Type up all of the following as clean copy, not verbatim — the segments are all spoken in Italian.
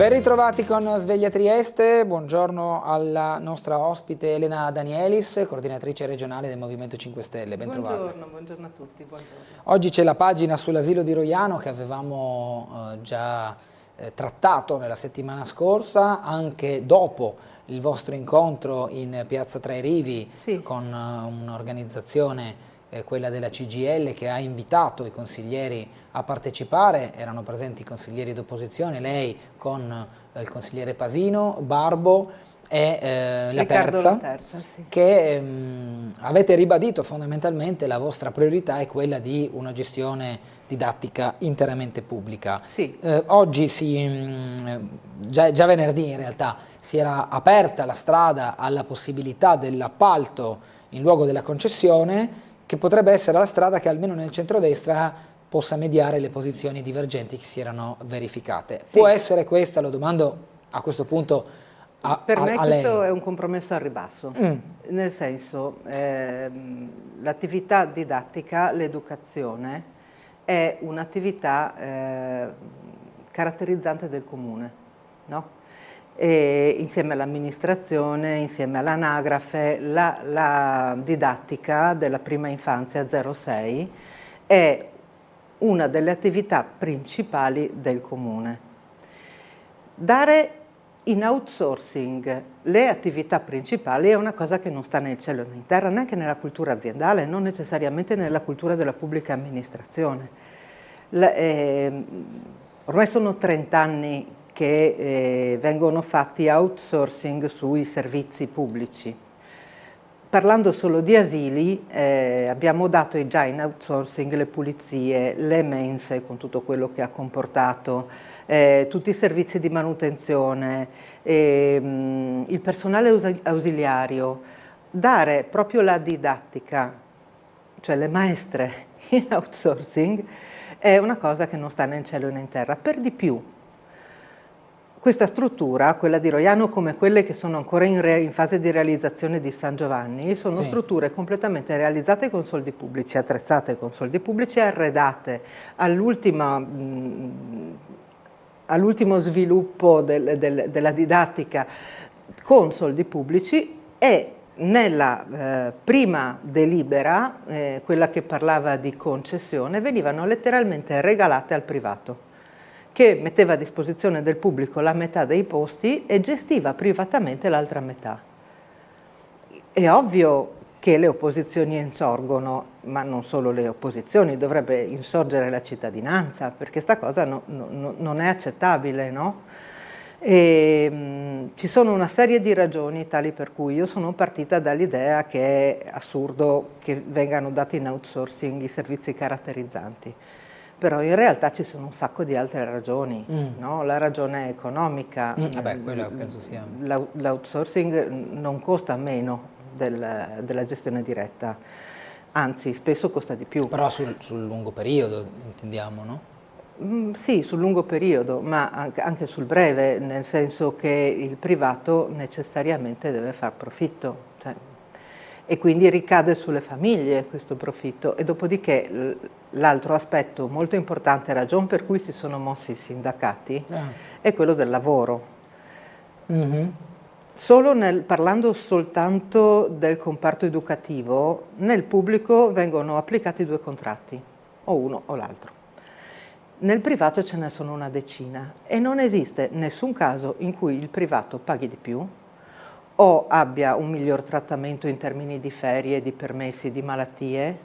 Ben ritrovati con Sveglia Trieste, buongiorno alla nostra ospite Elena Danielis, coordinatrice regionale del Movimento 5 Stelle, ben trovata. Buongiorno a tutti. Buongiorno. Oggi c'è la pagina sull'asilo di Roiano che avevamo già trattato nella settimana scorsa, anche dopo il vostro incontro in Piazza Tre Rivi con un'organizzazione, quella della CGIL, che ha invitato i consiglieri a partecipare. Erano presenti i consiglieri d'opposizione, lei con il consigliere Pasino, Barbo e la terza, sì. che avete ribadito fondamentalmente la vostra priorità è quella di una gestione didattica interamente pubblica. Sì. Oggi già venerdì in realtà si era aperta la strada alla possibilità dell'appalto in luogo della concessione, che potrebbe essere la strada che almeno nel centrodestra possa mediare le posizioni divergenti che si erano verificate. Sì. Può essere questa, lo domando a questo punto per me a questo lei. è un compromesso al ribasso, nel senso l'attività didattica, l'educazione è un'attività caratterizzante del comune, no? E insieme all'amministrazione, insieme all'anagrafe, la didattica della prima infanzia 0-6 è una delle attività principali del comune. Dare in outsourcing le attività principali è una cosa che non sta nel cielo né in terra, neanche nella cultura aziendale, non necessariamente nella cultura della pubblica amministrazione. Ormai sono 30 anni che vengono fatti outsourcing sui servizi pubblici. Parlando solo di asili, abbiamo dato già in outsourcing le pulizie, le mense con tutto quello che ha comportato, tutti i servizi di manutenzione, il personale ausiliario. Dare proprio la didattica, cioè le maestre in outsourcing, è una cosa che non sta né in cielo né in terra. Per di più, questa struttura, quella di Roiano come quelle che sono ancora in fase di realizzazione di San Giovanni, sono strutture completamente realizzate con soldi pubblici, attrezzate con soldi pubblici, arredate all'ultimo sviluppo della didattica con soldi pubblici, e nella prima delibera, quella che parlava di concessione, venivano letteralmente regalate al privato, che metteva a disposizione del pubblico la metà dei posti e gestiva privatamente l'altra metà. È ovvio che le opposizioni insorgono, ma non solo le opposizioni, dovrebbe insorgere la cittadinanza, perché sta cosa non è accettabile, no? Ci sono una serie di ragioni tali per cui io sono partita dall'idea che è assurdo che vengano dati in outsourcing i servizi caratterizzanti. Però in realtà ci sono un sacco di altre ragioni, no? La ragione economica, quello penso sia. L'outsourcing non costa meno della gestione diretta, anzi spesso costa di più. Però sul lungo periodo intendiamo, no? Sì, sul lungo periodo, ma anche sul breve, nel senso che il privato necessariamente deve far profitto. Cioè, e quindi ricade sulle famiglie questo profitto. E dopodiché l'altro aspetto molto importante, ragione per cui si sono mossi i sindacati, è quello del lavoro. Parlando soltanto del comparto educativo, nel pubblico vengono applicati 2 contratti, o uno o l'altro. Nel privato ce ne sono una decina e non esiste nessun caso in cui il privato paghi di più o abbia un miglior trattamento in termini di ferie, di permessi, di malattie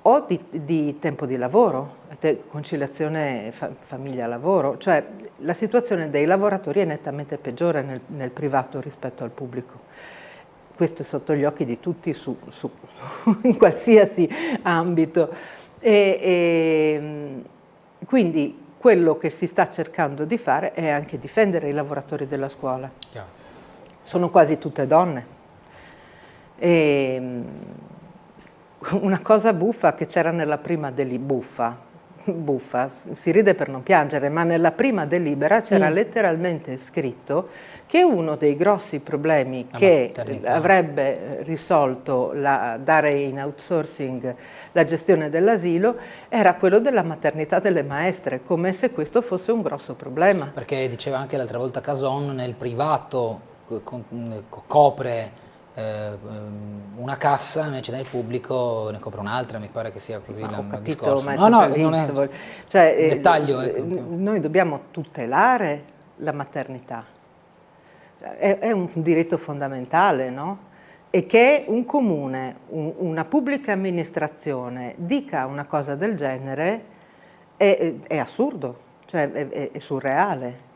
o di tempo di lavoro, conciliazione famiglia-lavoro. Cioè la situazione dei lavoratori è nettamente peggiore nel privato rispetto al pubblico. Questo è sotto gli occhi di tutti in qualsiasi ambito. Quindi quello che si sta cercando di fare è anche difendere i lavoratori della scuola. Sono quasi tutte donne. Una cosa buffa che c'era nella prima buffa, buffa, si ride per non piangere, ma nella prima delibera c'era letteralmente scritto che uno dei grossi problemi che avrebbe risolto dare in outsourcing la gestione dell'asilo era quello della maternità delle maestre, come se questo fosse un grosso problema. Perché diceva anche l'altra volta Cason, nel privato copre una cassa, invece nel pubblico ne copre un'altra, mi pare che sia così il discorso. Ma no, non è cioè, un dettaglio. Noi dobbiamo tutelare la maternità, è un diritto fondamentale, no? E che un comune, una pubblica amministrazione dica una cosa del genere è assurdo, cioè è surreale.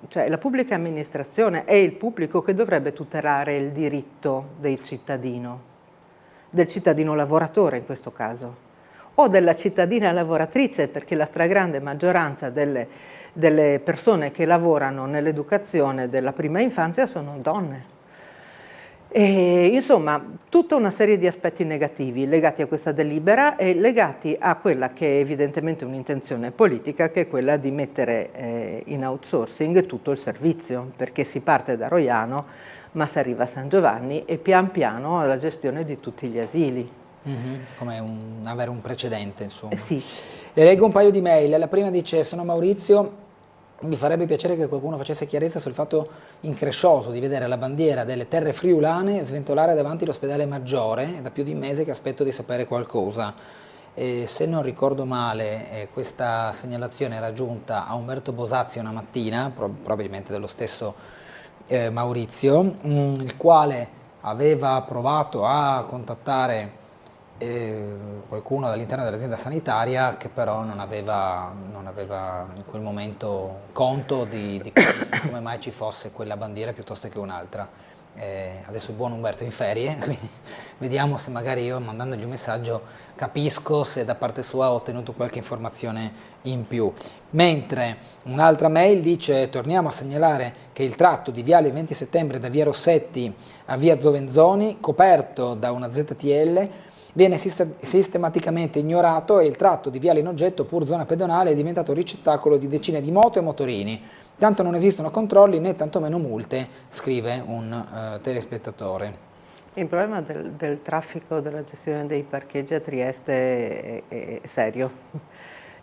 Cioè, la pubblica amministrazione è il pubblico che dovrebbe tutelare il diritto del cittadino lavoratore in questo caso, o della cittadina lavoratrice, perché la stragrande maggioranza delle persone che lavorano nell'educazione della prima infanzia sono donne. E, insomma, tutta una serie di aspetti negativi legati a questa delibera e legati a quella che è evidentemente un'intenzione politica, che è quella di mettere in outsourcing tutto il servizio, perché si parte da Roiano ma si arriva a San Giovanni e pian piano alla gestione di tutti gli asili. Come avere un precedente, insomma. Sì. Le leggo un paio di mail. La prima dice: sono Maurizio. Mi farebbe piacere che qualcuno facesse chiarezza sul fatto increscioso di vedere la bandiera delle terre friulane sventolare davanti all'ospedale Maggiore. È da più di un mese che aspetto di sapere qualcosa. Se non ricordo male, questa segnalazione era giunta a Umberto Bosazzi una mattina, probabilmente dello stesso Maurizio, il quale aveva provato a contattare qualcuno dall'interno dell'azienda sanitaria, che però non aveva in quel momento conto di come mai ci fosse quella bandiera piuttosto che un'altra. Adesso il buon Umberto è in ferie, quindi vediamo se magari io, mandandogli un messaggio, capisco se da parte sua ho ottenuto qualche informazione in più. Mentre un'altra mail dice: torniamo a segnalare che il tratto di viale 20 settembre da via Rossetti a via Zovenzoni, coperto da una ZTL, viene sistematicamente ignorato e il tratto di viale in oggetto, pur zona pedonale, è diventato ricettacolo di decine di moto e motorini. Tanto non esistono controlli né tantomeno multe, scrive un telespettatore. Il problema del traffico, della gestione dei parcheggi a Trieste è serio,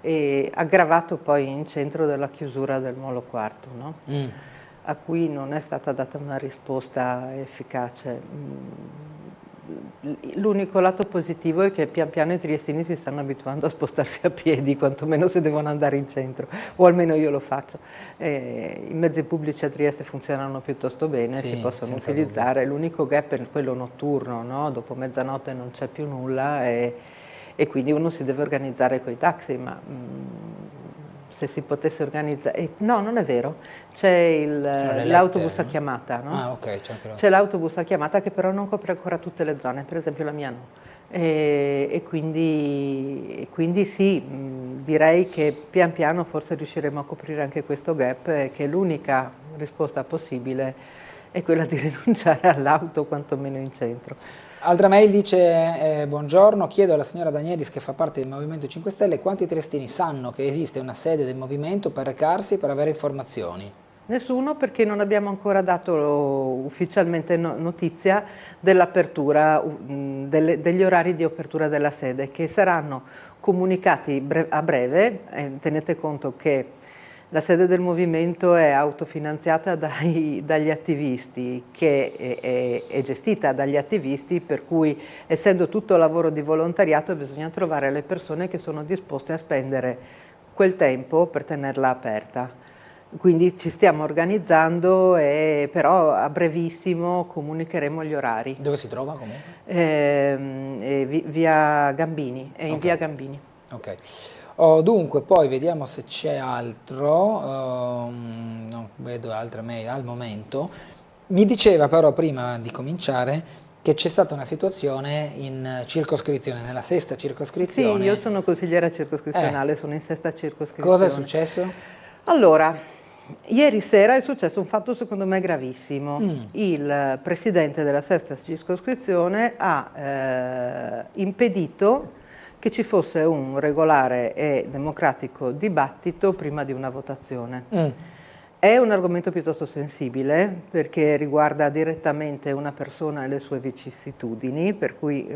e aggravato poi in centro dalla chiusura del Molo Quarto, no? A cui non è stata data una risposta efficace. L'unico lato positivo è che pian piano i triestini si stanno abituando a spostarsi a piedi, quantomeno se devono andare in centro, o almeno io lo faccio. I mezzi pubblici a Trieste funzionano piuttosto bene, si possono utilizzare. L'unico gap è quello notturno, no? Dopo mezzanotte non c'è più nulla e quindi uno si deve organizzare coi taxi, ma se si potesse organizzare... No, non è vero, c'è l'autobus a chiamata, no? Ah, ok, c'è l'autobus a chiamata che però non copre ancora tutte le zone, per esempio la mia no. E quindi sì, direi che pian piano forse riusciremo a coprire anche questo gap, che l'unica risposta possibile è quella di rinunciare all'auto, quantomeno in centro. Altra mail dice: buongiorno, chiedo alla signora Danielis, che fa parte del Movimento 5 Stelle, quanti triestini sanno che esiste una sede del movimento per recarsi e per avere informazioni? Nessuno, perché non abbiamo ancora dato ufficialmente notizia dell'apertura, degli orari di apertura della sede, che saranno comunicati a breve. Tenete conto che la sede del movimento è autofinanziata dagli attivisti, che è gestita dagli attivisti, per cui, essendo tutto lavoro di volontariato, bisogna trovare le persone che sono disposte a spendere quel tempo per tenerla aperta. Quindi ci stiamo organizzando, però a brevissimo comunicheremo gli orari. Dove si trova comunque? Via Gambini, è in via Gambini. Ok. Dunque, poi vediamo se c'è altro, non vedo altre mail al momento. Mi diceva però prima di cominciare che c'è stata una situazione in circoscrizione, nella sesta circoscrizione. Sì, io sono consigliera circoscrizionale, sono in sesta circoscrizione. Cosa è successo? Allora, ieri sera è successo un fatto secondo me gravissimo. Il presidente della sesta circoscrizione ha impedito che ci fosse un regolare e democratico dibattito prima di una votazione. È un argomento piuttosto sensibile perché riguarda direttamente una persona e le sue vicissitudini, per cui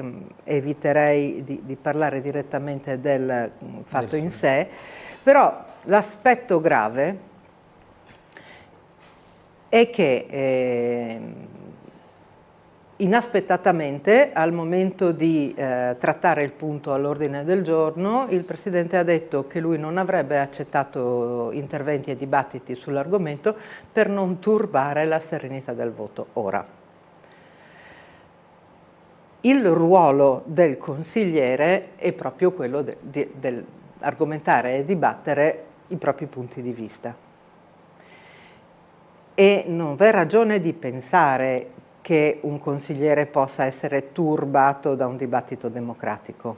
eviterei di parlare direttamente del fatto in sé, però l'aspetto grave è che inaspettatamente, al momento di trattare il punto all'ordine del giorno, il Presidente ha detto che lui non avrebbe accettato interventi e dibattiti sull'argomento per non turbare la serenità del voto. Ora, il ruolo del consigliere è proprio quello del argomentare e dibattere i propri punti di vista. E non v'è ragione di pensare che un consigliere possa essere turbato da un dibattito democratico.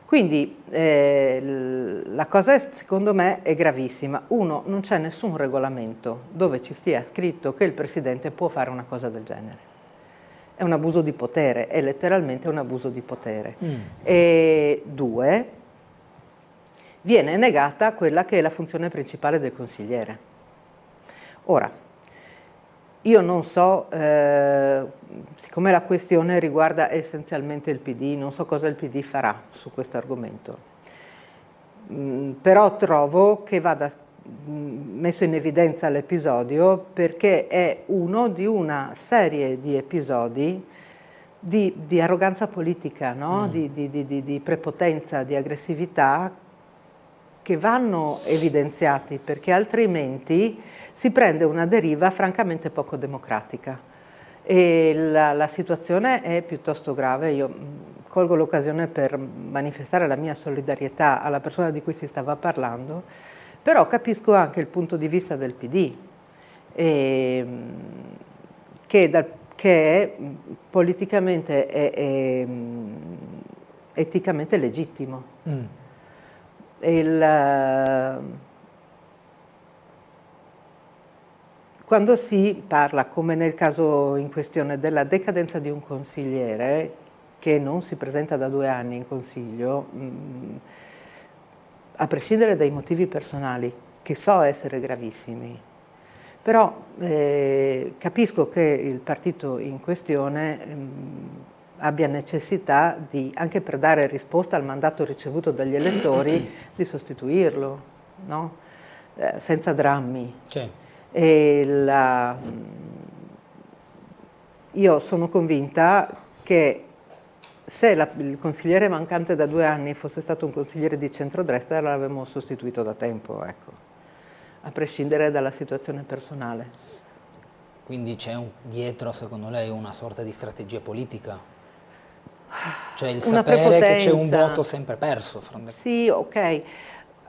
Quindi la cosa secondo me è gravissima. Uno, non c'è nessun regolamento dove ci sia scritto che il Presidente può fare una cosa del genere. È un abuso di potere, è letteralmente un abuso di potere. E due, viene negata quella che è la funzione principale del consigliere. Ora, io non so, siccome la questione riguarda essenzialmente il PD, non so cosa il PD farà su questo argomento, però trovo che vada messo in evidenza l'episodio perché è uno di una serie di episodi di arroganza politica, no? Di prepotenza, di aggressività che vanno evidenziati perché altrimenti si prende una deriva francamente poco democratica e la situazione è piuttosto grave. Io colgo l'occasione per manifestare la mia solidarietà alla persona di cui si stava parlando, però capisco anche il punto di vista del PD, che è politicamente e eticamente legittimo. Quando si parla, come nel caso in questione, della decadenza di un consigliere che non si presenta da 2 anni in consiglio, a prescindere dai motivi personali, che so essere gravissimi, però capisco che il partito in questione abbia necessità di, anche per dare risposta al mandato ricevuto dagli elettori, di sostituirlo, no? Senza drammi. Sì. Io sono convinta che se il consigliere mancante da 2 anni fosse stato un consigliere di centrodestra l'avremmo sostituito da tempo, ecco, a prescindere dalla situazione personale. Quindi c'è dietro, secondo lei, una sorta di strategia politica? Cioè il sapere che c'è un voto sempre perso? Sì, ok.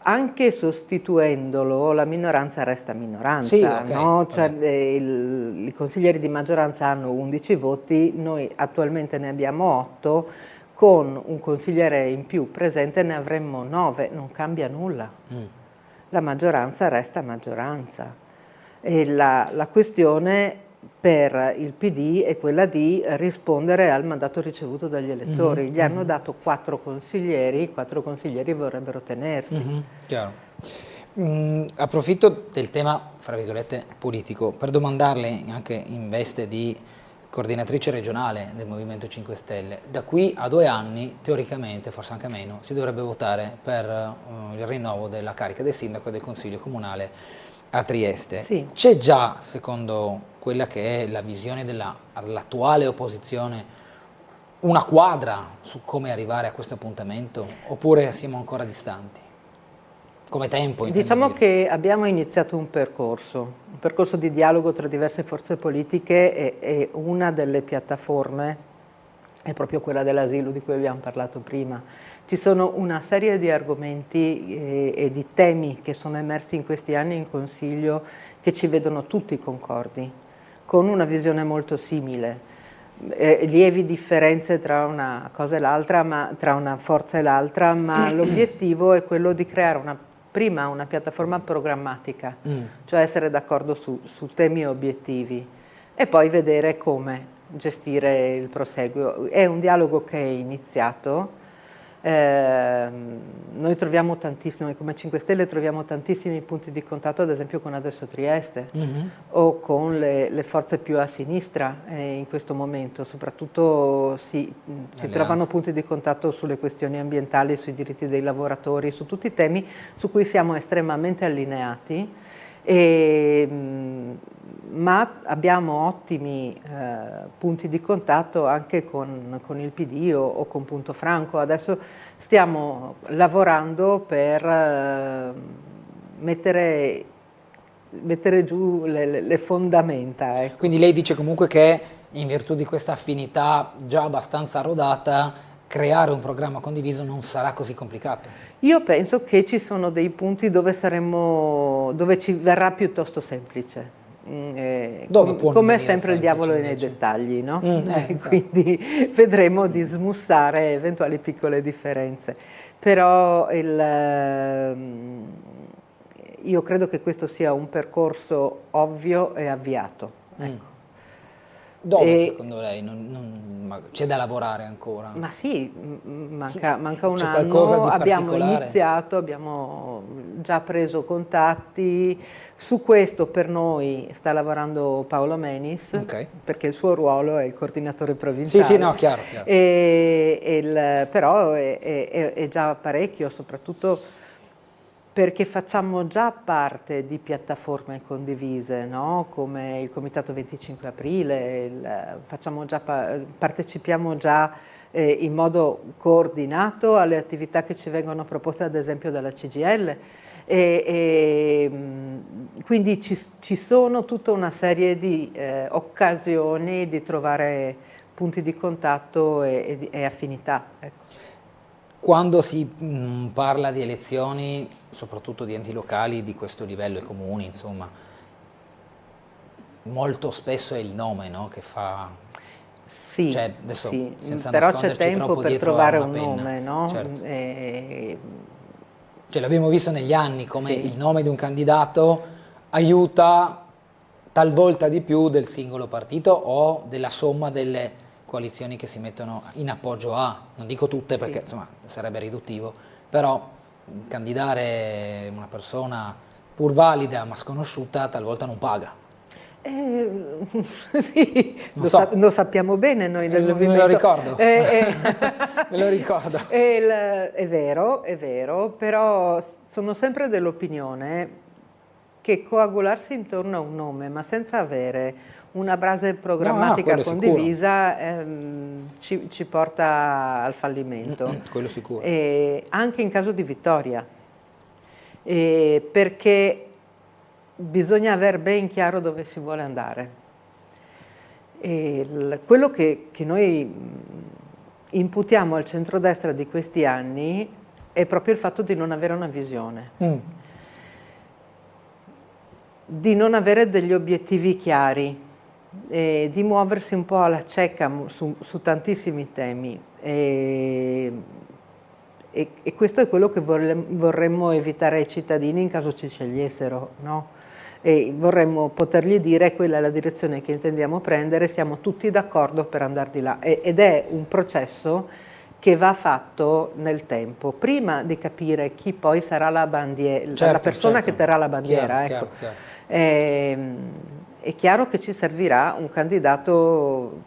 Anche sostituendolo la minoranza resta minoranza, sì, okay, no? Cioè, i consiglieri di maggioranza hanno 11 voti, noi attualmente ne abbiamo 8, con un consigliere in più presente ne avremmo 9, non cambia nulla. La maggioranza resta maggioranza. E la questione per il PD è quella di rispondere al mandato ricevuto dagli elettori. Gli hanno dato 4 consiglieri vorrebbero tenersi. Chiaro. Approfitto del tema, fra virgolette, politico, per domandarle, anche in veste di coordinatrice regionale del Movimento 5 Stelle, da qui a 2 anni, teoricamente, forse anche meno, si dovrebbe votare per il rinnovo della carica del sindaco e del Consiglio Comunale a Trieste. Sì. C'è già, secondo quella che è la visione dell'attuale opposizione, una quadra su come arrivare a questo appuntamento, oppure siamo ancora distanti? Come tempo, diciamo che abbiamo iniziato un percorso di dialogo tra diverse forze politiche e una delle piattaforme è proprio quella dell'asilo di cui abbiamo parlato prima. Ci sono una serie di argomenti e di temi che sono emersi in questi anni in Consiglio che ci vedono tutti concordi, con una visione molto simile. Lievi differenze tra una cosa e l'altra, tra una forza e l'altra, ma l'obiettivo è quello di creare prima una piattaforma programmatica, cioè essere d'accordo su temi e obiettivi, e poi vedere come gestire il proseguo. È un dialogo che è iniziato, Noi troviamo tantissimo, come 5 Stelle troviamo tantissimi punti di contatto, ad esempio con Adesso Trieste o con le forze più a sinistra in questo momento, soprattutto si trovano punti di contatto sulle questioni ambientali, sui diritti dei lavoratori, su tutti i temi su cui siamo estremamente allineati. Ma abbiamo ottimi punti di contatto anche con il PD o con Punto Franco. Adesso stiamo lavorando per mettere giù le fondamenta. Ecco. Quindi lei dice comunque che in virtù di questa affinità già abbastanza rodata, creare un programma condiviso non sarà così complicato. Io penso che ci sono dei punti dove ci verrà piuttosto semplice. Come è sempre il diavolo nei dettagli, no? Esatto. Quindi vedremo di smussare eventuali piccole differenze. Però io credo che questo sia un percorso ovvio e avviato. Ecco. Dove secondo lei c'è da lavorare ancora? Ma sì, manca un anno, abbiamo iniziato, abbiamo già preso contatti, su questo per noi sta lavorando Paolo Menis, perché il suo ruolo è il coordinatore provinciale. Sì, no, chiaro. Però è già parecchio, soprattutto perché facciamo già parte di piattaforme condivise, no? Come il Comitato 25 Aprile, partecipiamo già in modo coordinato alle attività che ci vengono proposte ad esempio dalla CGIL quindi ci sono tutta una serie di occasioni di trovare punti di contatto e affinità. Ecco. Quando si parla di elezioni, soprattutto di enti locali di questo livello e comuni, insomma, molto spesso è il nome, no, che fa... Sì, cioè, adesso, sì. senza Però c'è tempo per trovare un penna. nome, no? Certo. Cioè, l'abbiamo visto negli anni come il nome di un candidato aiuta talvolta di più del singolo partito o della somma delle coalizioni che si mettono in appoggio a, non dico tutte perché insomma sarebbe riduttivo, però candidare una persona pur valida ma sconosciuta talvolta non paga. Sì, lo sappiamo bene noi del movimento. Me lo ricordo, me lo ricordo. È vero, però sono sempre dell'opinione che coagularsi intorno a un nome ma senza avere una base programmatica condivisa ci porta al fallimento. Quello sicuro. Anche in caso di vittoria, perché bisogna aver ben chiaro dove si vuole andare. Quello che noi imputiamo al centrodestra di questi anni è proprio il fatto di non avere una visione, di non avere degli obiettivi chiari, di muoversi un po' alla cieca su tantissimi temi e questo è quello che vorremmo evitare ai cittadini in caso ci scegliessero, no? E vorremmo potergli dire quella è la direzione che intendiamo prendere, siamo tutti d'accordo per andare di là ed è un processo che va fatto nel tempo, prima di capire chi poi sarà la bandiera, la persona che terrà la bandiera. Chiaro. È chiaro che ci servirà un candidato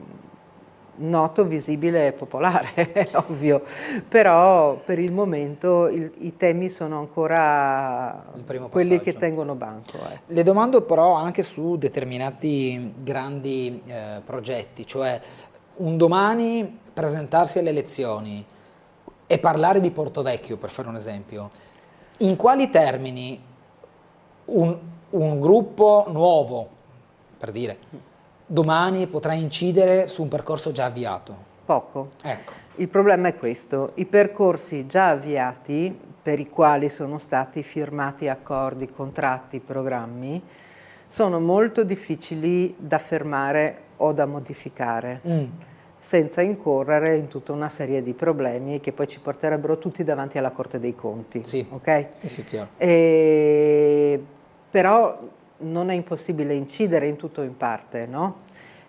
noto, visibile e popolare, ovvio, però per il momento i temi sono ancora quelli che tengono banco. Le domando però anche su determinati grandi progetti, cioè un domani presentarsi alle elezioni e parlare di Portovecchio, per fare un esempio, in quali termini un gruppo nuovo, per dire, domani potrà incidere su un percorso già avviato? Poco. Ecco. Il problema è questo, i percorsi già avviati, per i quali sono stati firmati accordi, contratti, programmi, sono molto difficili da fermare o da modificare, senza incorrere in tutta una serie di problemi che poi ci porterebbero tutti davanti alla Corte dei Conti. Sì, okay? Sì, chiaro. Però non è impossibile incidere in tutto o in parte, no?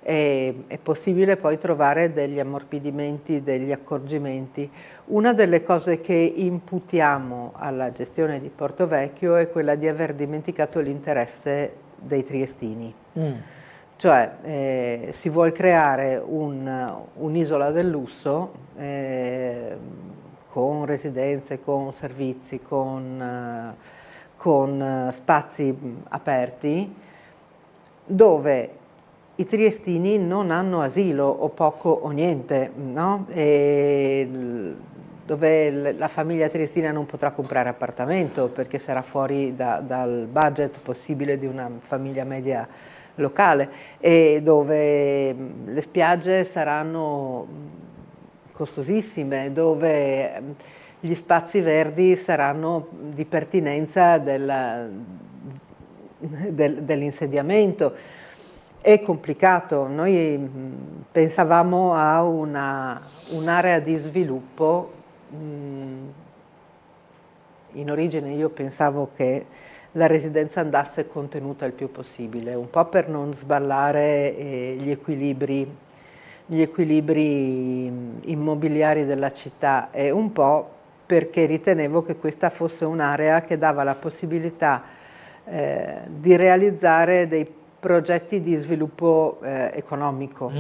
è possibile poi trovare degli ammorbidimenti, degli accorgimenti. Una delle cose che imputiamo alla gestione di Porto Vecchio è quella di aver dimenticato l'interesse dei triestini. Cioè si vuol creare un'isola del lusso con residenze, con servizi, con spazi aperti, dove i triestini non hanno asilo o poco o niente, no? Dove la famiglia triestina non potrà comprare appartamento perché sarà fuori dal budget possibile di una famiglia media locale, e dove le spiagge saranno costosissime, dove gli spazi verdi saranno di pertinenza dell'insediamento. È complicato. Noi pensavamo a un'area di sviluppo. In origine io pensavo che la residenza andasse contenuta il più possibile, un po' per non sballare gli equilibri immobiliari della città, e un po' perché ritenevo che questa fosse un'area che dava la possibilità di realizzare dei progetti di sviluppo economico,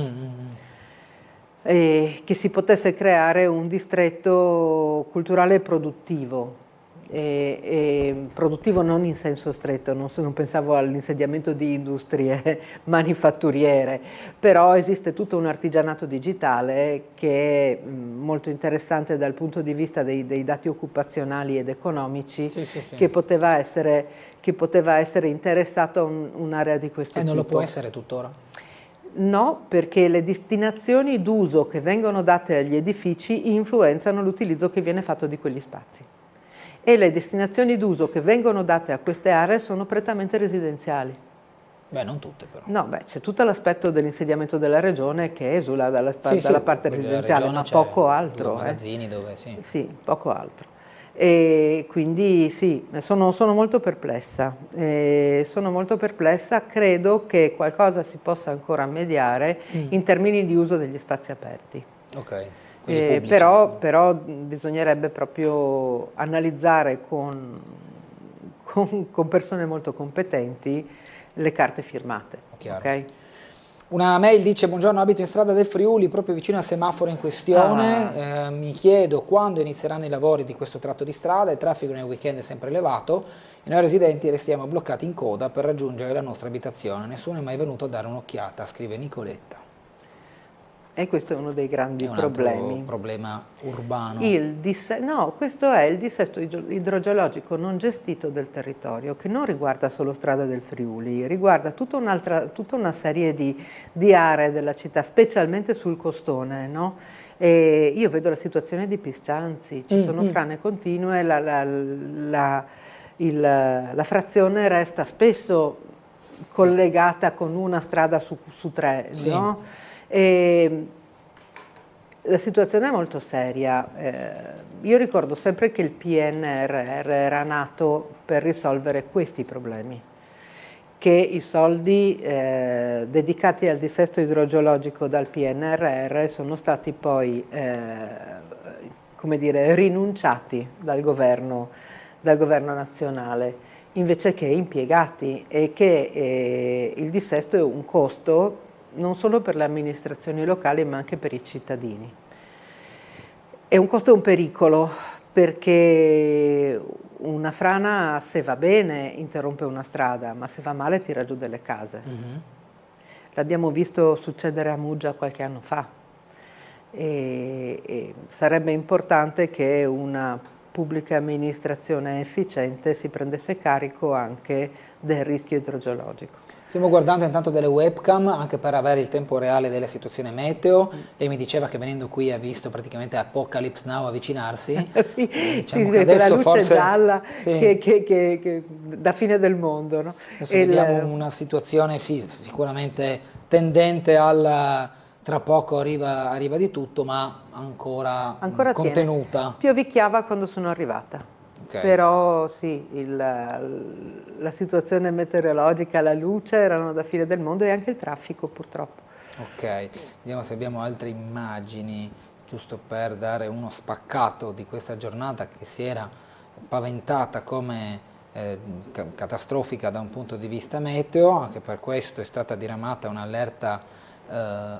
e che si potesse creare un distretto culturale produttivo. Produttivo non in senso stretto, non pensavo all'insediamento di industrie manifatturiere, però esiste tutto un artigianato digitale che è molto interessante dal punto di vista dei dati occupazionali ed economici, sì. che poteva essere interessato a un'area di questo tipo. E non lo può essere tuttora? No, perché le destinazioni d'uso che vengono date agli edifici influenzano l'utilizzo che viene fatto di quegli spazi. E le destinazioni d'uso che vengono date a queste aree sono prettamente residenziali. Beh, non tutte però. No, c'è tutto l'aspetto dell'insediamento della regione che esula dalla parte residenziale, ma poco altro. Magazzini dove sì. Sì, poco altro. E quindi sì, sono molto perplessa. Credo che qualcosa si possa ancora mediare in termini di uso degli spazi aperti. Ok. Però bisognerebbe proprio analizzare con persone molto competenti le carte firmate. Okay? Una mail dice: buongiorno, abito in strada del Friuli, proprio vicino al semaforo in questione, mi chiedo quando inizieranno i lavori di questo tratto di strada, il traffico nel weekend è sempre elevato e noi residenti restiamo bloccati in coda per raggiungere la nostra abitazione, nessuno è mai venuto a dare un'occhiata, scrive Nicoletta. E questo è uno dei grandi problemi. È un problema urbano. No, questo è il dissesto idrogeologico non gestito del territorio, che non riguarda solo strada del Friuli, riguarda tutta una serie di aree della città, specialmente sul costone, no? E io vedo la situazione di Piscianzi, ci sono frane continue, la frazione resta spesso collegata con una strada su tre, sì. No? La situazione è molto seria. Io ricordo sempre che il PNRR era nato per risolvere questi problemi, che i soldi dedicati al dissesto idrogeologico dal PNRR sono stati poi rinunciati dal governo nazionale, invece che impiegati, e che il dissesto è un costo non solo per le amministrazioni locali ma anche per i cittadini. È un costo e un pericolo, perché una frana, se va bene, interrompe una strada, ma se va male tira giù delle case. L'abbiamo visto succedere a Muggia qualche anno fa, e sarebbe importante che una pubblica amministrazione efficiente si prendesse carico anche del rischio idrogeologico. Stiamo guardando intanto delle webcam anche per avere il tempo reale della situazione meteo. Lei mi diceva che venendo qui ha visto praticamente Apocalypse Now avvicinarsi. Sì, diciamo che adesso la luce forse gialla, sì. che da fine del mondo. No? Adesso vediamo una situazione sicuramente tendente al tra poco arriva di tutto, ma ancora contenuta. Tiene. Piovicchiava quando sono arrivata. Okay. Però sì, la situazione meteorologica, la luce erano da fine del mondo, e anche il traffico purtroppo. Ok, vediamo se abbiamo altre immagini, giusto per dare uno spaccato di questa giornata che si era paventata come catastrofica da un punto di vista meteo. Anche per questo è stata diramata un'allerta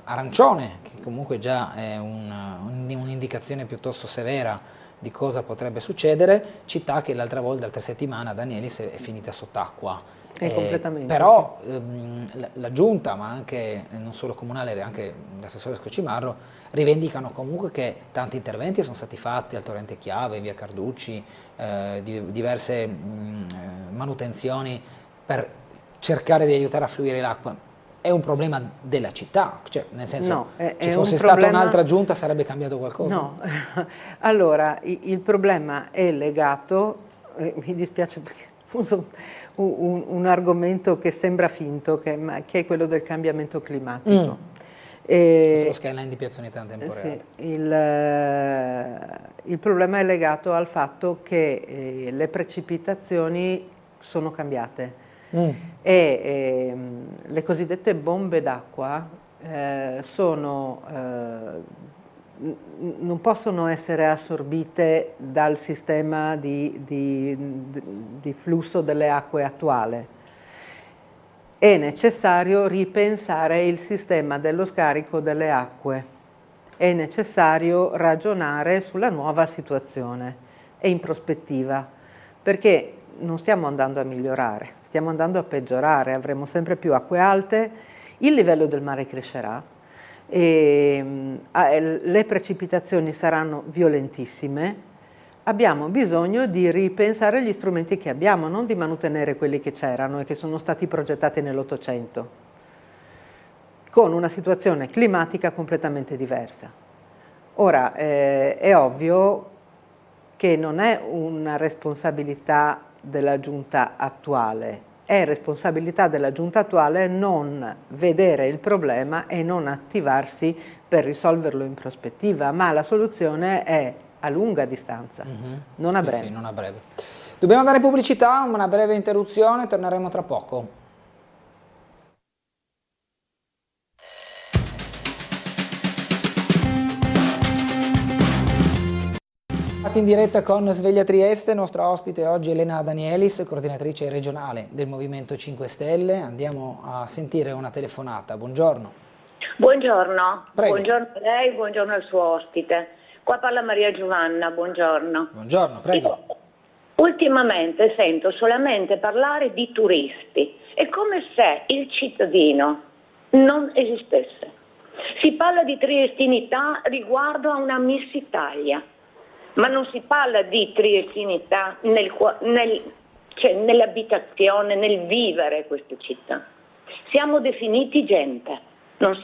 arancione, che comunque già è un'indicazione piuttosto severa di cosa potrebbe succedere. Città che l'altra settimana, Danielis, è finita sott'acqua. Completamente. Però la giunta, ma anche non solo comunale, anche l'assessore Scocimarro, rivendicano comunque che tanti interventi sono stati fatti al torrente Chiave, in via Carducci, diverse manutenzioni per cercare di aiutare a fluire l'acqua. È un problema della città, cioè nel senso, No, se fosse stata un'altra giunta sarebbe cambiato qualcosa? No, allora il problema è legato, mi dispiace perché uso un argomento che sembra finto, che è quello del cambiamento climatico. Questo è lo skyline di Piazza Unità in tempo reale. Sì, il problema è legato al fatto che le precipitazioni sono cambiate e le cosiddette bombe d'acqua non possono essere assorbite dal sistema di flusso delle acque attuale. È necessario ripensare il sistema dello scarico delle acque, è necessario ragionare sulla nuova situazione e in prospettiva, perché non stiamo andando a migliorare, stiamo andando a peggiorare, avremo sempre più acque alte, il livello del mare crescerà, le precipitazioni saranno violentissime. Abbiamo bisogno di ripensare gli strumenti che abbiamo, non di mantenere quelli che c'erano e che sono stati progettati nell'Ottocento, con una situazione climatica completamente diversa. Ora, è ovvio che non è una responsabilità della giunta attuale, è responsabilità della giunta attuale non vedere il problema e non attivarsi per risolverlo in prospettiva, ma la soluzione è a lunga distanza, non a breve. Sì, non a breve. Dobbiamo andare in pubblicità, una breve interruzione, torneremo tra poco. In diretta con Sveglia Trieste, nostra ospite oggi Elena Danielis, coordinatrice regionale del Movimento 5 Stelle. Andiamo a sentire una telefonata. Buongiorno. Buongiorno. Prego. Buongiorno a lei, buongiorno al suo ospite. Qua parla Maria Giovanna, buongiorno. Buongiorno, prego. Io ultimamente sento solamente parlare di turisti, è come se il cittadino non esistesse. Si parla di triestinità riguardo a una Miss Italia, ma non si parla di triestinità nell'abitazione, nel vivere queste città. Siamo definiti gente, non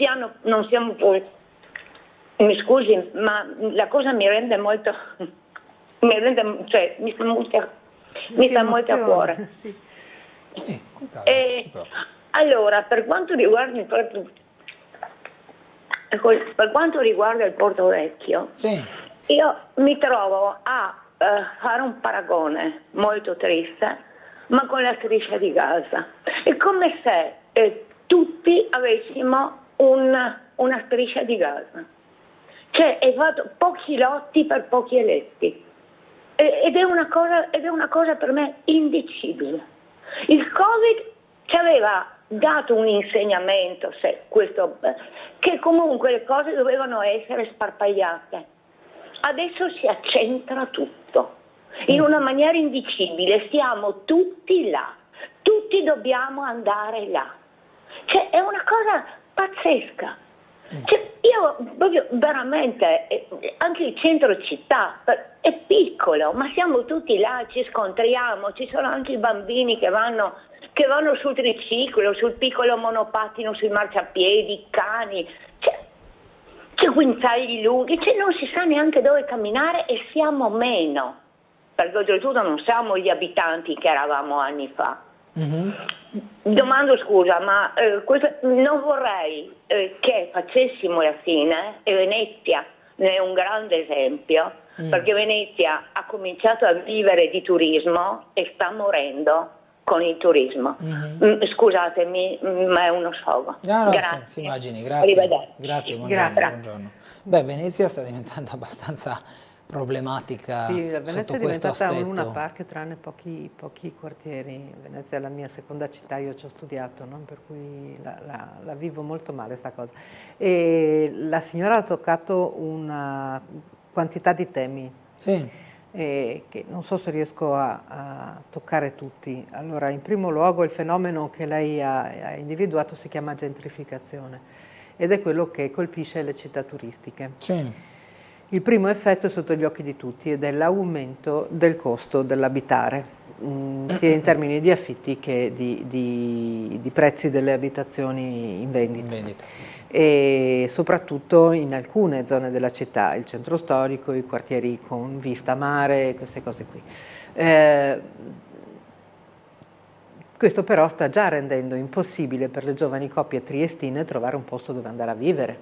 siamo poi. Mi scusi, ma la cosa mi rende molto, mi sta molto a cuore. Sì. Allora, per quanto riguarda il Porto Vecchio, sì, io mi trovo a fare un paragone molto triste, ma con la Striscia di Gaza. È come se tutti avessimo una Striscia di Gaza. Cioè è fatto pochi lotti per pochi eletti ed è una cosa per me indicibile. Il Covid ci aveva dato un insegnamento, che comunque le cose dovevano essere sparpagliate. Adesso si accentra tutto in una maniera indicibile, siamo tutti là, tutti dobbiamo andare là. Cioè è una cosa pazzesca. Cioè, io proprio veramente, anche il centro città è piccolo, ma siamo tutti là, ci scontriamo, ci sono anche i bambini che vanno sul triciclo, sul piccolo monopattino, sui marciapiedi, cani, c'è guinzagli lunghi, non si sa neanche dove camminare e siamo meno, perché oltretutto non siamo gli abitanti che eravamo anni fa. Domando scusa, ma non vorrei che facessimo la fine, e Venezia ne è un grande esempio, perché Venezia ha cominciato a vivere di turismo e sta morendo con il turismo. Scusatemi, ma è uno sfogo. No, Grazie. si immagini, grazie. Arrivederci. Grazie, buongiorno, buongiorno. Beh, Venezia sta diventando abbastanza problematica. Sì, Venezia sotto è questo diventata un aspetto. Luna Park tranne pochi quartieri. Venezia è la mia seconda città, io ci ho studiato, no? Per cui la vivo molto male sta cosa. E la signora ha toccato una quantità di temi. Sì. Che non so se riesco a toccare tutti. Allora, in primo luogo il fenomeno che lei ha individuato si chiama gentrificazione ed è quello che colpisce le città turistiche. Sì. Il primo effetto è sotto gli occhi di tutti ed è l'aumento del costo dell'abitare, sia in termini di affitti che di prezzi delle abitazioni in vendita. E soprattutto in alcune zone della città, il centro storico, i quartieri con vista mare, queste cose qui. Questo però sta già rendendo impossibile per le giovani coppie triestine trovare un posto dove andare a vivere,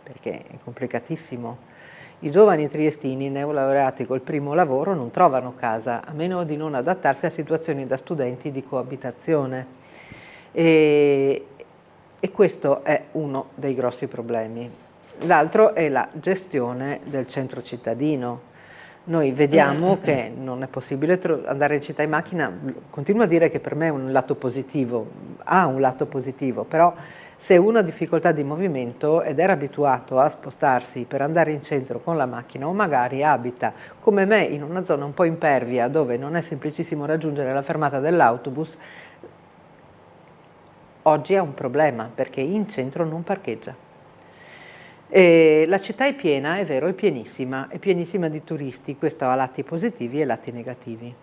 perché è complicatissimo. I giovani triestini neolaureati col primo lavoro non trovano casa, a meno di non adattarsi a situazioni da studenti di coabitazione. E questo è uno dei grossi problemi. L'altro è la gestione del centro cittadino. Noi vediamo che non è possibile andare in città in macchina, continuo a dire che per me è un lato positivo, ha un lato positivo, però se uno ha difficoltà di movimento ed era abituato a spostarsi per andare in centro con la macchina o magari abita come me in una zona un po' impervia dove non è semplicissimo raggiungere la fermata dell'autobus, oggi è un problema perché in centro non parcheggia. La città è piena, è vero, è pienissima di turisti, questo ha lati positivi e lati negativi.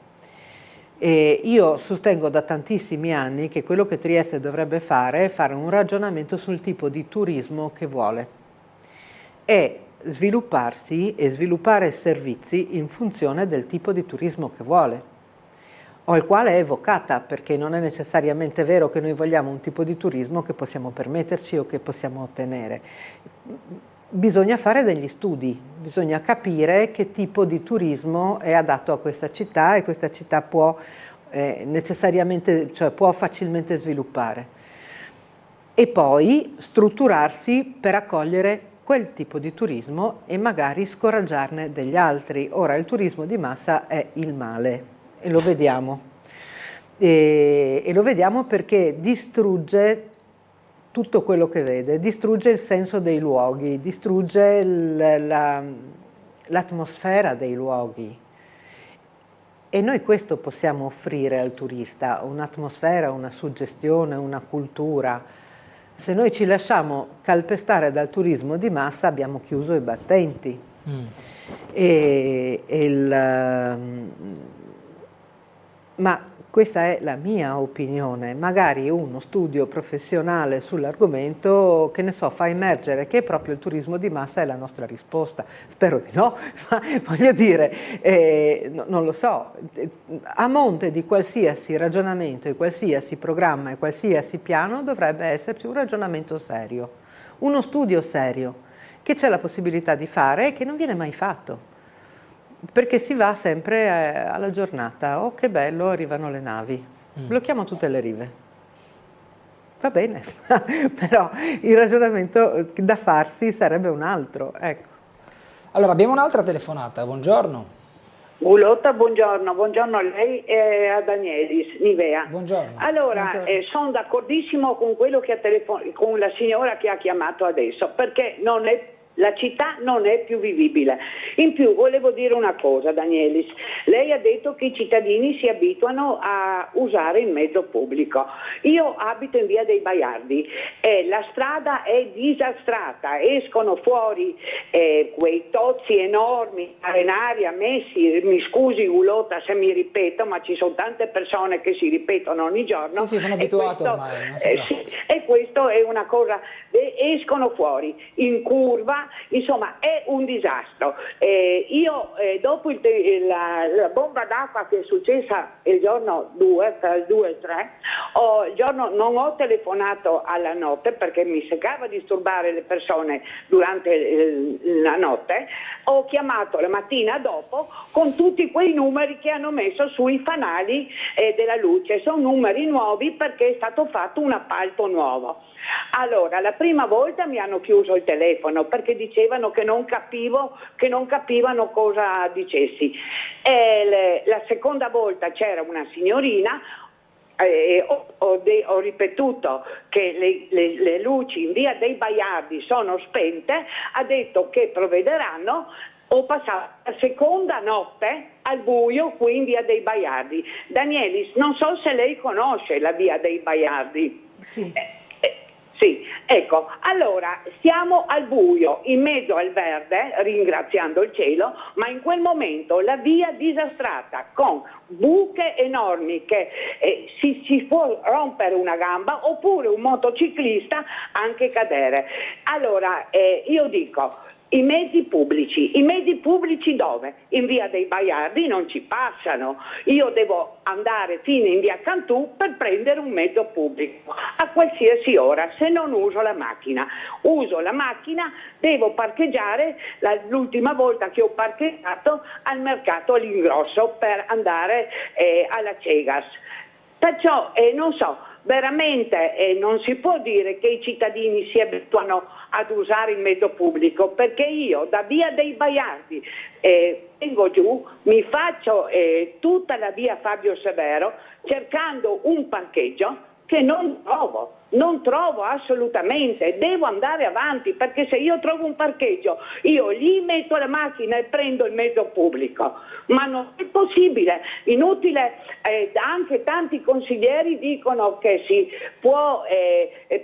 Io sostengo da tantissimi anni che quello che Trieste dovrebbe fare è fare un ragionamento sul tipo di turismo che vuole e svilupparsi e sviluppare servizi in funzione del tipo di turismo che vuole o al quale è evocata, perché non è necessariamente vero che noi vogliamo un tipo di turismo che possiamo permetterci o che possiamo ottenere. Bisogna fare degli studi, bisogna capire che tipo di turismo è adatto a questa città e questa città può necessariamente, cioè può facilmente sviluppare. E poi strutturarsi per accogliere quel tipo di turismo e magari scoraggiarne degli altri. Ora il turismo di massa è il male. E lo vediamo. E lo vediamo perché distrugge tutto quello che vede, distrugge il senso dei luoghi, distrugge l'atmosfera dei luoghi. E noi questo possiamo offrire al turista, un'atmosfera, una suggestione, una cultura. Se noi ci lasciamo calpestare dal turismo di massa abbiamo chiuso i battenti. Ma questa è la mia opinione, magari uno studio professionale sull'argomento, che ne so, fa emergere che proprio il turismo di massa è la nostra risposta. Spero di no, ma voglio dire, non lo so, a monte di qualsiasi ragionamento, di qualsiasi programma e qualsiasi piano dovrebbe esserci un ragionamento serio, uno studio serio, che c'è la possibilità di fare e che non viene mai fatto. Perché si va sempre alla giornata, oh che bello, arrivano le navi, blocchiamo tutte le rive. Va bene, però il ragionamento da farsi sarebbe un altro, ecco. Allora, abbiamo un'altra telefonata, buongiorno. Gulotta, buongiorno a lei e a Danielis, Nivea. Buongiorno. Allora, sono d'accordissimo con quello che con la signora che ha chiamato adesso, perché la città non è più vivibile. In più volevo dire una cosa, Danielis, lei ha detto che i cittadini si abituano a usare il mezzo pubblico. Io abito in via dei Baiardi e la strada è disastrata, escono fuori quei tozzi enormi, arenaria messi, mi scusi Ulota se mi ripeto, ma ci sono tante persone che si ripetono ogni giorno. Sì, sono abituato ormai. E questo questo è una cosa, escono fuori in curva, insomma è un disastro. Io dopo la bomba d'acqua che è successa il giorno 2, tra il 2 e il 3, non ho telefonato alla notte perché mi seccava disturbare le persone durante la notte, ho chiamato la mattina dopo con tutti quei numeri che hanno messo sui fanali della luce. Sono numeri nuovi perché è stato fatto un appalto nuovo. Allora, la prima volta mi hanno chiuso il telefono perché dicevano che non capivano cosa dicessi. La seconda volta c'era una signorina, ho ripetuto che le luci in via dei Baiardi sono spente, ha detto che provvederanno. Ho passato la seconda notte al buio qui in via dei Baiardi. Danielis, non so se lei conosce la via dei Baiardi. Sì. Sì, ecco, allora siamo al buio, in mezzo al verde, ringraziando il cielo, ma in quel momento la via disastrata con buche enormi che si può rompere una gamba oppure un motociclista anche cadere. Allora io dico, i mezzi pubblici dove? In via dei Baiardi non ci passano, io devo andare fino in via Cantù per prendere un mezzo pubblico a qualsiasi ora, se non uso la macchina. Uso la macchina, devo parcheggiare, l'ultima volta che ho parcheggiato al mercato all'ingrosso per andare alla Cegas. Perciò non so, veramente non si può dire che i cittadini si abituano ad usare il mezzo pubblico, perché io da via dei Baiardi vengo giù, mi faccio tutta la via Fabio Severo cercando un parcheggio che non trovo assolutamente, devo andare avanti perché se io trovo un parcheggio io lì metto la macchina e prendo il mezzo pubblico, ma non è possibile, inutile, anche tanti consiglieri dicono che si può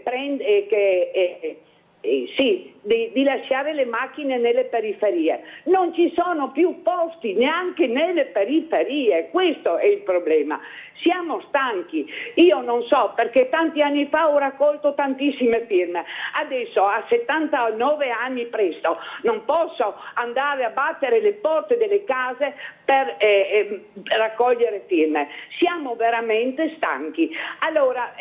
prendere di lasciare le macchine nelle periferie. Non ci sono più posti neanche nelle periferie, questo è il problema. Siamo stanchi, io non so perché tanti anni fa ho raccolto tantissime firme, adesso a 79 anni presto non posso andare a battere le porte delle case per raccogliere firme, siamo veramente stanchi. Allora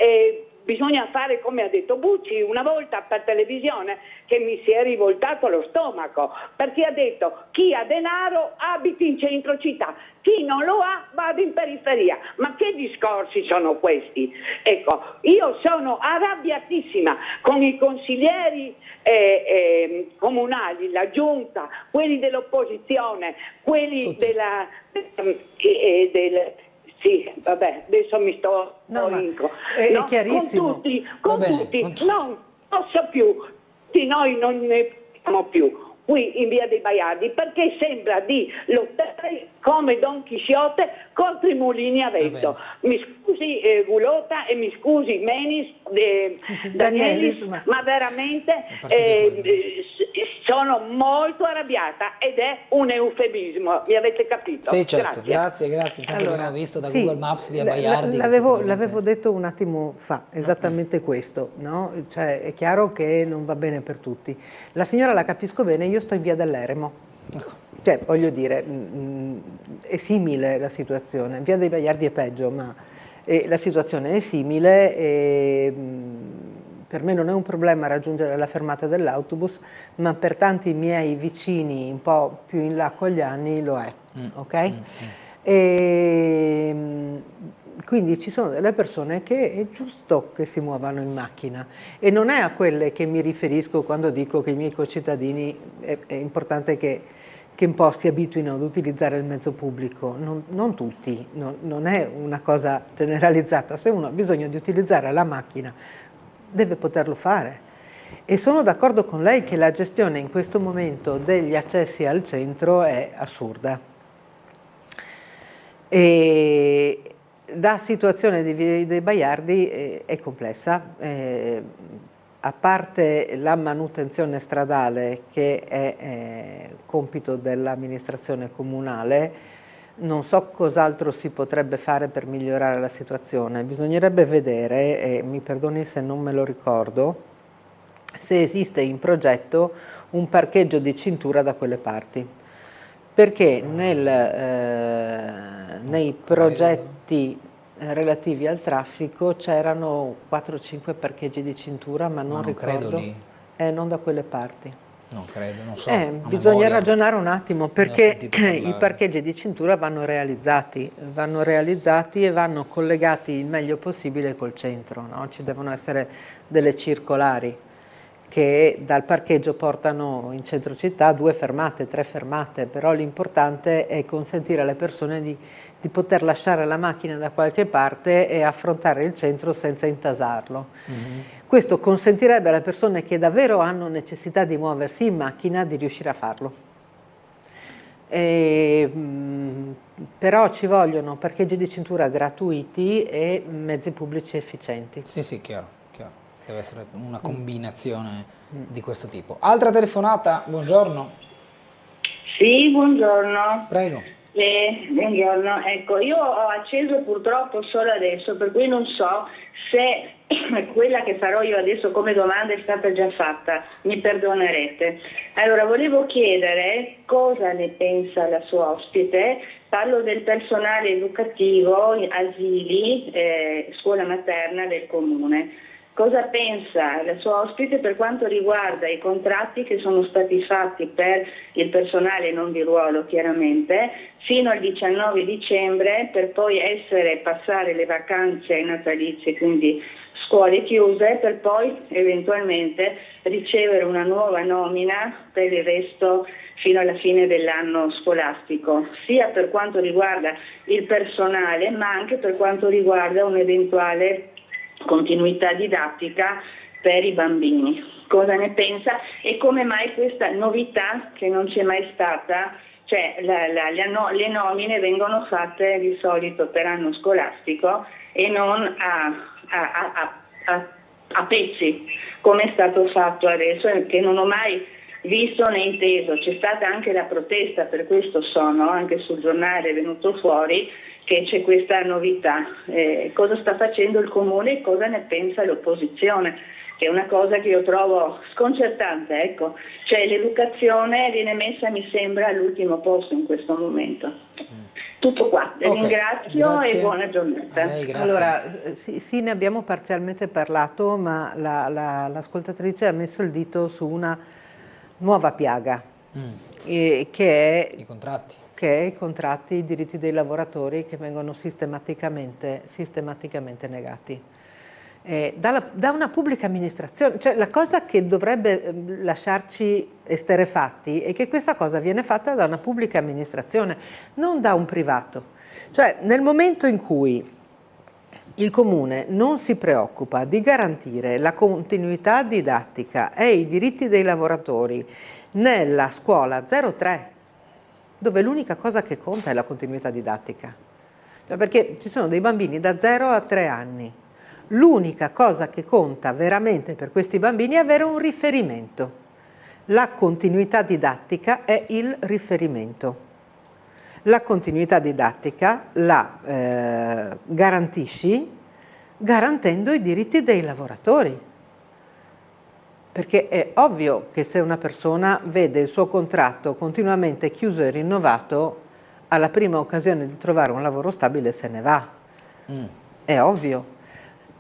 bisogna fare come ha detto Bucci una volta per televisione, che mi si è rivoltato lo stomaco, perché ha detto chi ha denaro abiti in centro città, chi non lo ha vada in periferia. Ma che discorsi sono questi? Ecco, io sono arrabbiatissima con i consiglieri comunali, la giunta, quelli dell'opposizione, quelli sì, vabbè, adesso mi sto è chiarissimo. Con tutti, non posso più, tutti noi non ne possiamo più qui in via dei Baiardi, perché sembra di lottare come Don Chisciotte contro i mulini a vento. Mi scusi Gulota e mi scusi Menis, Danielis, ma veramente sono molto arrabbiata ed è un eufemismo, mi avete capito? Sì, certo, grazie. Intanto allora, abbiamo visto da Google Maps via Baiardi. L'avevo detto un attimo fa, esattamente questo, no? Cioè, è chiaro che non va bene per tutti. La signora la capisco bene, io sto in via dell'Eremo. Ecco. Cioè, voglio dire, è simile la situazione, via dei Baiardi è peggio, ma la situazione è simile e per me non è un problema raggiungere la fermata dell'autobus, ma per tanti miei vicini un po' più in là con gli anni lo è, ok? E quindi ci sono delle persone che è giusto che si muovano in macchina e non è a quelle che mi riferisco quando dico che i miei concittadini è importante che un po' si abituino ad utilizzare il mezzo pubblico, non tutti, non è una cosa generalizzata, se uno ha bisogno di utilizzare la macchina deve poterlo fare. E sono d'accordo con lei che la gestione in questo momento degli accessi al centro è assurda. E la situazione dei Baiardi è complessa, a parte la manutenzione stradale che è compito dell'amministrazione comunale, Non so cos'altro si potrebbe fare per migliorare la situazione, bisognerebbe vedere, e mi perdoni se non me lo ricordo, se esiste in progetto un parcheggio di cintura da quelle parti, perché nei progetti relativi al traffico c'erano 4-5 parcheggi di cintura, ma non ricordo, credo lì. Non da quelle parti. Non credo, non so. Bisogna ragionare un attimo, perché i parcheggi di cintura vanno realizzati e vanno collegati il meglio possibile col centro, no? Ci devono essere delle circolari che dal parcheggio portano in centro città 2 fermate, 3 fermate, però l'importante è consentire alle persone di poter lasciare la macchina da qualche parte e affrontare il centro senza intasarlo. Questo consentirebbe alle persone che davvero hanno necessità di muoversi in macchina di riuscire a farlo. Però ci vogliono parcheggi di cintura gratuiti e mezzi pubblici efficienti. Sì, chiaro. Deve essere una combinazione di questo tipo. Altra telefonata, buongiorno. Sì, buongiorno. Prego. Buongiorno, ecco, io ho acceso purtroppo solo adesso, per cui non so se quella che farò io adesso come domanda è stata già fatta, mi perdonerete. Allora, volevo chiedere cosa ne pensa la sua ospite, parlo del personale educativo, asili, scuola materna del comune. Cosa pensa la sua ospite per quanto riguarda i contratti che sono stati fatti per il personale non di ruolo, chiaramente, fino al 19 dicembre, per poi passare le vacanze natalizie, quindi scuole chiuse, per poi eventualmente ricevere una nuova nomina per il resto fino alla fine dell'anno scolastico, sia per quanto riguarda il personale, ma anche per quanto riguarda un'eventuale continuità didattica per i bambini. Cosa ne pensa e come mai questa novità che non c'è mai stata, cioè le nomine vengono fatte di solito per anno scolastico e non a pezzi, come è stato fatto adesso, che non ho mai visto né inteso. C'è stata anche la protesta, per questo anche sul giornale è venuto fuori che c'è questa novità. Cosa sta facendo il comune e cosa ne pensa l'opposizione, che è una cosa che io trovo sconcertante, ecco. Cioè l'educazione viene messa, mi sembra, all'ultimo posto in questo momento. Tutto qua, ringrazio grazie. E buona giornata. Allora, sì, ne abbiamo parzialmente parlato, ma l'ascoltatrice ha messo il dito su una nuova piaga, che è i contratti. I contratti, i diritti dei lavoratori che vengono sistematicamente negati. Da una pubblica amministrazione, cioè la cosa che dovrebbe lasciarci esterrefatti è che questa cosa viene fatta da una pubblica amministrazione, non da un privato. Cioè nel momento in cui il comune non si preoccupa di garantire la continuità didattica e i diritti dei lavoratori nella scuola 03, dove l'unica cosa che conta è la continuità didattica, cioè perché ci sono dei bambini da 0 a 3 anni, l'unica cosa che conta veramente per questi bambini è avere un riferimento, la continuità didattica è il riferimento, la continuità didattica la garantisci garantendo i diritti dei lavoratori. Perché è ovvio che se una persona vede il suo contratto continuamente chiuso e rinnovato, alla prima occasione di trovare un lavoro stabile se ne va. È ovvio.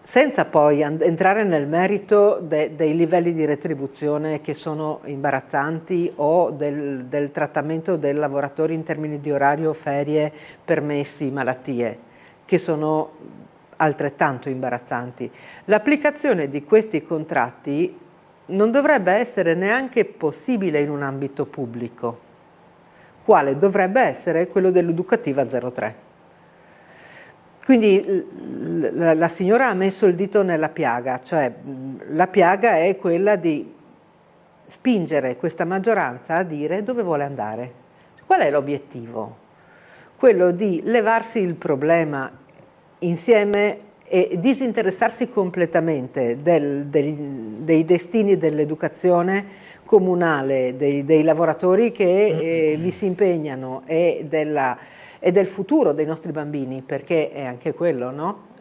Senza poi entrare nel merito dei livelli di retribuzione che sono imbarazzanti o del trattamento dei lavoratori in termini di orario, ferie, permessi, malattie, che sono altrettanto imbarazzanti. L'applicazione di questi contratti non dovrebbe essere neanche possibile in un ambito pubblico, quale dovrebbe essere quello dell'educativa 03. Quindi la signora ha messo il dito nella piaga, cioè la piaga è quella di spingere questa maggioranza a dire dove vuole andare. Qual è l'obiettivo? Quello di levarsi il problema insieme e disinteressarsi completamente dei destini dell'educazione comunale, dei lavoratori che vi si impegnano e e del futuro dei nostri bambini, perché è anche quello, no?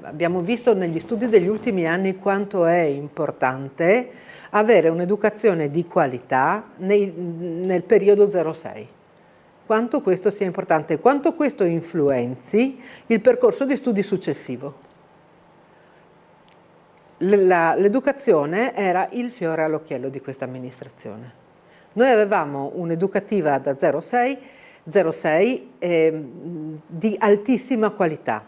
Abbiamo visto negli studi degli ultimi anni quanto è importante avere un'educazione di qualità nel periodo 0-6. Quanto questo sia importante, quanto questo influenzi il percorso di studi successivo. L'educazione era il fiore all'occhiello di questa amministrazione. Noi avevamo un'educativa da 0-6 di altissima qualità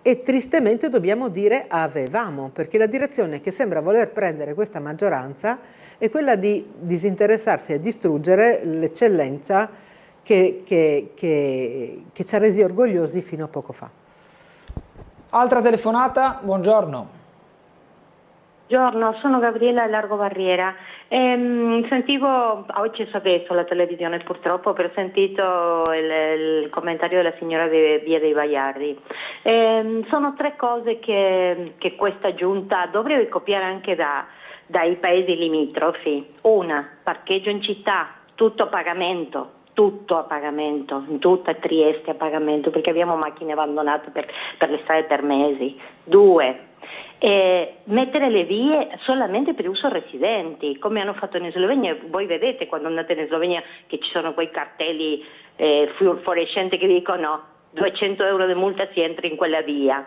e tristemente dobbiamo dire avevamo, perché la direzione che sembra voler prendere questa maggioranza è quella di disinteressarsi e distruggere l'eccellenza che ci ha resi orgogliosi fino a poco fa. Altra telefonata, buongiorno. Buongiorno, sono Gabriela Largo Barriera. Sentivo, oggi ho visto la televisione purtroppo, però ho sentito il commentario della signora Via dei Baiardi. Sono tre cose che questa giunta dovrebbe copiare anche dai paesi limitrofi. Una, parcheggio in città, tutto a pagamento. Tutto a pagamento, in tutta Trieste a pagamento, perché abbiamo macchine abbandonate per le strade per mesi. Due, mettere le vie solamente per uso residenti, come hanno fatto in Slovenia. Voi vedete quando andate in Slovenia che ci sono quei cartelli fluorescenti che dicono 200 euro di multa si entra in quella via.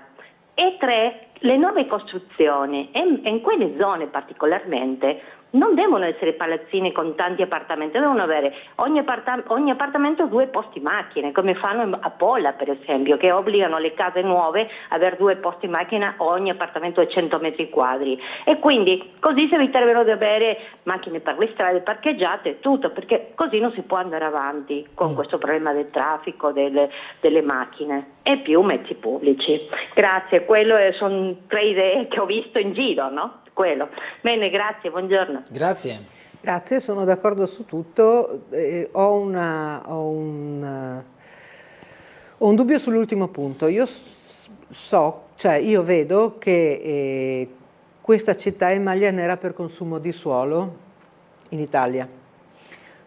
E tre, le nuove costruzioni, e in quelle zone particolarmente non devono essere palazzini con tanti appartamenti, devono avere ogni appartamento 2 posti macchine, come fanno a Pola per esempio, che obbligano le case nuove a avere 2 posti macchina ogni appartamento di 100 metri quadri, e quindi così si eviterebbero di avere macchine per le strade parcheggiate, tutto, perché così non si può andare avanti con questo problema del traffico, delle macchine, e più mezzi pubblici. Grazie, quello sono 3 idee che ho visto in giro, no? Quello. Bene, grazie, buongiorno. Grazie. Grazie, sono d'accordo su tutto. Ho un dubbio sull'ultimo punto. Io vedo che questa città è maglia nera per consumo di suolo in Italia.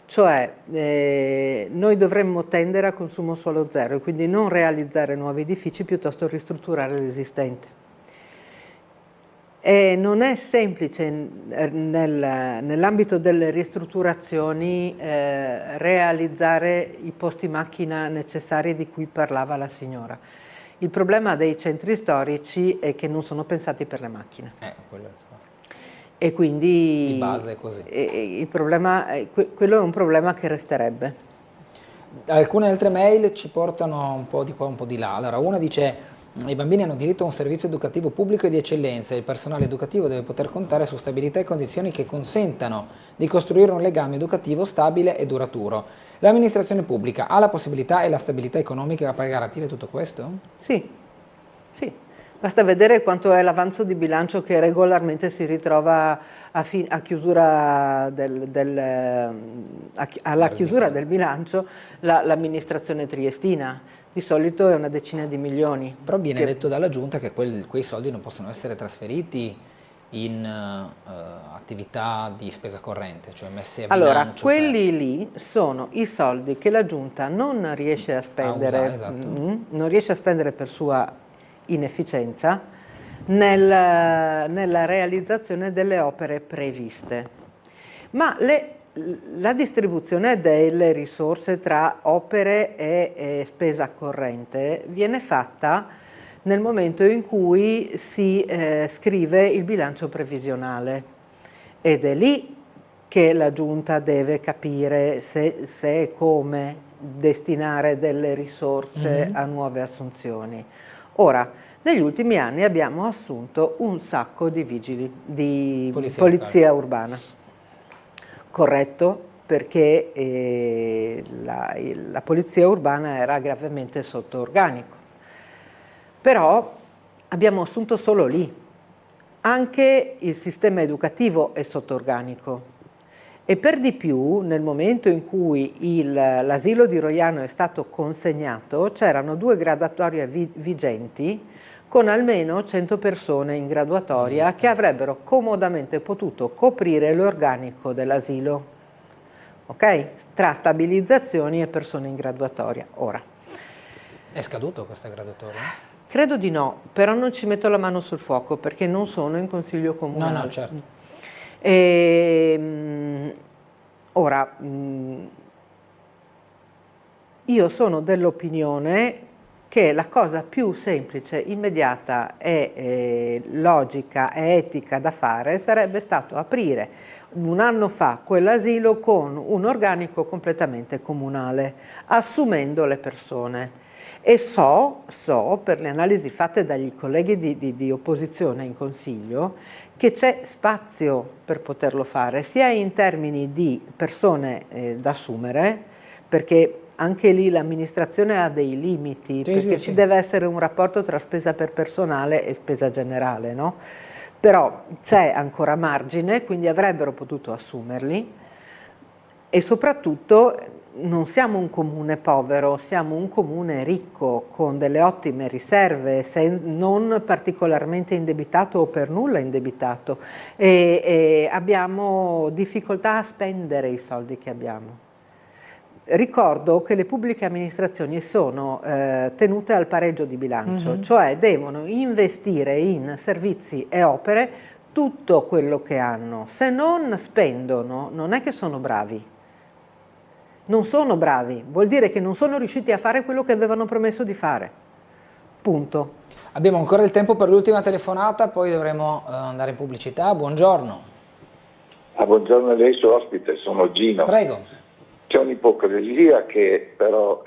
Cioè noi dovremmo tendere a consumo suolo zero e quindi non realizzare nuovi edifici, piuttosto ristrutturare l'esistente. E non è semplice nell'ambito delle ristrutturazioni realizzare i posti macchina necessari di cui parlava la signora. Il problema dei centri storici è che non sono pensati per le macchine. E quindi di base è così. Il problema, quello è un problema che resterebbe. Alcune altre mail ci portano un po' di qua, un po' di là. Allora, una dice: i bambini hanno diritto a un servizio educativo pubblico e di eccellenza e il personale educativo deve poter contare su stabilità e condizioni che consentano di costruire un legame educativo stabile e duraturo. L'amministrazione pubblica ha la possibilità e la stabilità economica per garantire tutto questo? Sì, sì. Basta vedere quanto è l'avanzo di bilancio che regolarmente si ritrova a chiusura alla chiusura del bilancio l'amministrazione triestina. Di solito è una decina di milioni. Però viene detto dalla Giunta che quei soldi non possono essere trasferiti in attività di spesa corrente, cioè messe a bilancio. Allora, quelli lì sono i soldi che la Giunta non riesce a spendere, non riesce a spendere per sua inefficienza nella realizzazione delle opere previste. Ma la distribuzione delle risorse tra opere e spesa corrente viene fatta nel momento in cui si scrive il bilancio previsionale, ed è lì che la Giunta deve capire se e come destinare delle risorse a nuove assunzioni. Ora, negli ultimi anni abbiamo assunto un sacco di vigili di polizia urbana. Corretto, perché la polizia urbana era gravemente sotto organico. Però abbiamo assunto solo lì. Anche il sistema educativo è sotto organico. E per di più, nel momento in cui l'asilo di Roiano è stato consegnato, c'erano 2 graduatorie vigenti con almeno 100 persone in graduatoria che avrebbero comodamente potuto coprire l'organico dell'asilo. ok? Tra stabilizzazioni e persone in graduatoria. Ora, È scaduto questa graduatoria? credo di no, però non ci metto la mano sul fuoco perché non sono in consiglio comunale. No, no, certo. Ora, io sono dell'opinione che la cosa più semplice, immediata e logica e etica da fare sarebbe stato aprire 1 anno fa quell'asilo con un organico completamente comunale, assumendo le persone. E so per le analisi fatte dagli colleghi di opposizione in Consiglio che c'è spazio per poterlo fare, sia in termini di persone da assumere, perché anche lì l'amministrazione ha dei limiti, perché ci deve essere un rapporto tra spesa per personale e spesa generale, no? Però c'è ancora margine, quindi avrebbero potuto assumerli, e soprattutto non siamo un comune povero, siamo un comune ricco con delle ottime riserve, non particolarmente indebitato o per nulla indebitato, e abbiamo difficoltà a spendere i soldi che abbiamo. Ricordo che le pubbliche amministrazioni sono tenute al pareggio di bilancio, cioè devono investire in servizi e opere tutto quello che hanno. Se non spendono, non è che sono bravi. Non sono bravi, vuol dire che non sono riusciti a fare quello che avevano promesso di fare. Punto. Abbiamo ancora il tempo per l'ultima telefonata, poi dovremo andare in pubblicità. Buongiorno. Buongiorno a lei, suo ospite, sono Gino. Prego. C'è un'ipocrisia che però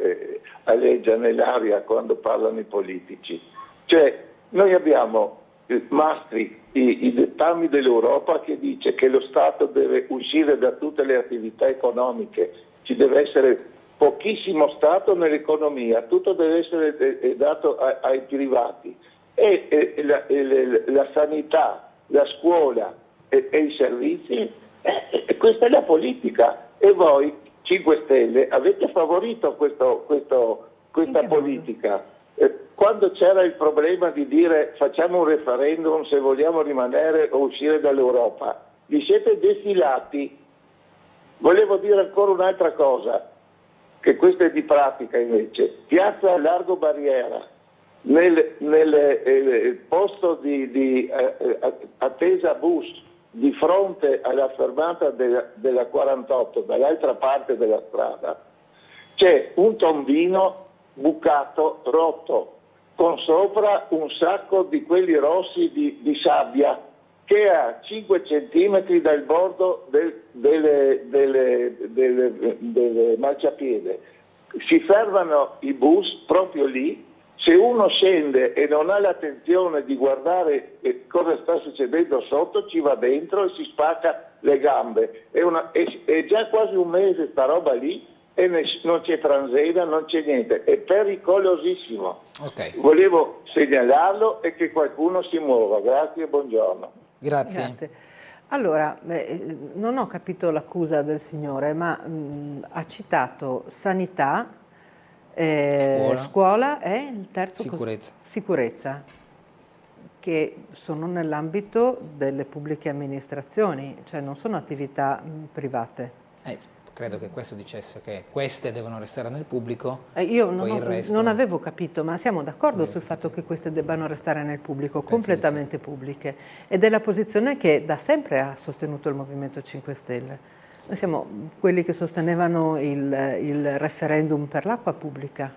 aleggia nell'aria quando parlano i politici. Cioè, noi abbiamo Maastricht, i dettami dell'Europa, che dice che lo Stato deve uscire da tutte le attività economiche, ci deve essere pochissimo Stato nell'economia, tutto deve essere dato ai privati, e la sanità, la scuola e i servizi, questa è la politica, e voi 5 Stelle avete favorito questa politica. Quando c'era il problema di dire facciamo un referendum se vogliamo rimanere o uscire dall'Europa, vi siete defilati. Volevo dire ancora un'altra cosa, che questa è di pratica invece. Piazza Largo Barriera, nel posto di attesa bus di fronte alla fermata della 48, dall'altra parte della strada, c'è un tombino bucato, rotto, con sopra un sacco di quelli rossi di sabbia, che è a 5 centimetri dal bordo delle marciapiede. Si fermano i bus proprio lì. Se uno scende e non ha l'attenzione di guardare cosa sta succedendo sotto, ci va dentro e si spacca le gambe. È già quasi un mese sta roba lì e non c'è transeda, non c'è niente. È pericolosissimo. Okay. Volevo segnalarlo e che qualcuno si muova. Grazie e buongiorno. Grazie. Allora, non ho capito l'accusa del signore, ma ha citato sanità, scuola e il terzo sicurezza, che sono nell'ambito delle pubbliche amministrazioni, cioè non sono attività private. Credo che questo dicesse che queste devono restare nel pubblico. Io non avevo capito, ma siamo d'accordo sul fatto che queste debbano restare nel pubblico, completamente pubbliche, ed è la posizione che da sempre ha sostenuto il Movimento 5 Stelle. Noi siamo quelli che sostenevano il referendum per l'acqua pubblica,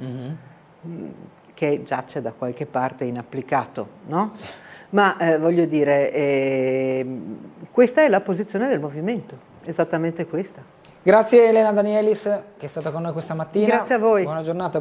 che giace da qualche parte inapplicato, no? Sì. Ma voglio dire, questa è la posizione del Movimento, esattamente questa. Grazie Elena Danielis che è stata con noi questa mattina. Grazie a voi. Buona giornata.